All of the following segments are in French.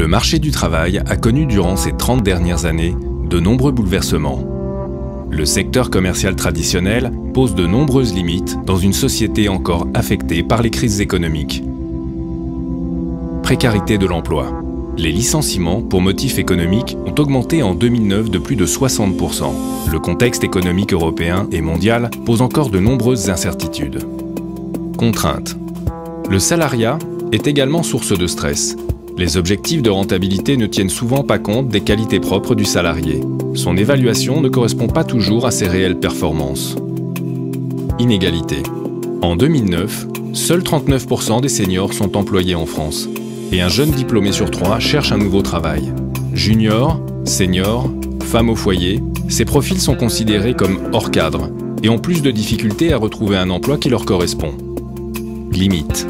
Le marché du travail a connu durant ces 30 dernières années de nombreux bouleversements. Le secteur commercial traditionnel pose de nombreuses limites dans une société encore affectée par les crises économiques. Précarité de l'emploi. Les licenciements pour motifs économiques ont augmenté en 2009 de plus de 60%. Le contexte économique européen et mondial pose encore de nombreuses incertitudes. Contraintes. Le salariat est également source de stress. Les objectifs de rentabilité ne tiennent souvent pas compte des qualités propres du salarié. Son évaluation ne correspond pas toujours à ses réelles performances. Inégalité. En 2009, seuls 39% des seniors sont employés en France. Et un jeune diplômé sur 3 cherche un nouveau travail. Junior, senior, femme au foyer, ces profils sont considérés comme hors cadre et ont plus de difficultés à retrouver un emploi qui leur correspond. Limite.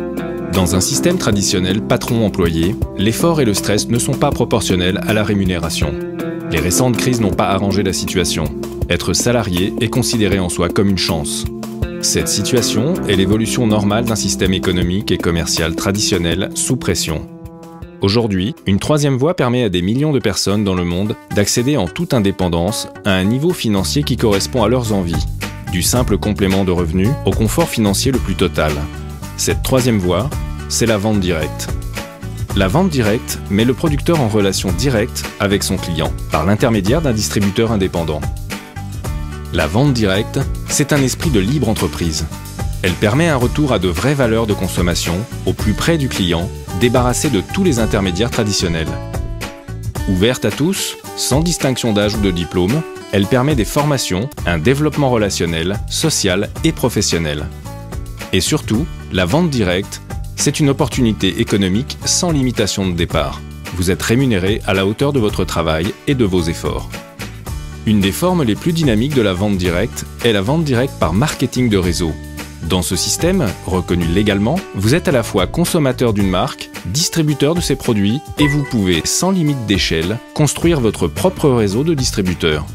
Dans un système traditionnel patron-employé, l'effort et le stress ne sont pas proportionnels à la rémunération. Les récentes crises n'ont pas arrangé la situation. Être salarié est considéré en soi comme une chance. Cette situation est l'évolution normale d'un système économique et commercial traditionnel sous pression. Aujourd'hui, une troisième voie permet à des millions de personnes dans le monde d'accéder en toute indépendance à un niveau financier qui correspond à leurs envies, du simple complément de revenus au confort financier le plus total. Cette troisième voie, c'est la vente directe. La vente directe met le producteur en relation directe avec son client, par l'intermédiaire d'un distributeur indépendant. La vente directe, c'est un esprit de libre entreprise. Elle permet un retour à de vraies valeurs de consommation, au plus près du client, débarrassé de tous les intermédiaires traditionnels. Ouverte à tous, sans distinction d'âge ou de diplôme, elle permet des formations, un développement relationnel, social et professionnel. Et surtout, la vente directe, c'est une opportunité économique sans limitation de départ. Vous êtes rémunéré à la hauteur de votre travail et de vos efforts. Une des formes les plus dynamiques de la vente directe est la vente directe par marketing de réseau. Dans ce système, reconnu légalement, vous êtes à la fois consommateur d'une marque, distributeur de ses produits et vous pouvez, sans limite d'échelle, construire votre propre réseau de distributeurs.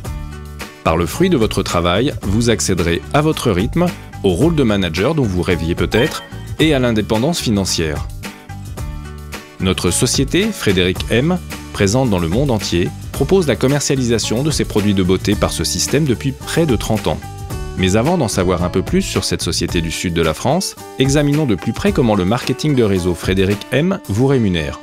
Par le fruit de votre travail, vous accéderez à votre rythme, au rôle de manager dont vous rêviez peut-être et à l'indépendance financière. Notre société, Frédéric M, présente dans le monde entier, propose la commercialisation de ses produits de beauté par ce système depuis près de 30 ans. Mais avant d'en savoir un peu plus sur cette société du sud de la France, examinons de plus près comment le marketing de réseau Frédéric M vous rémunère.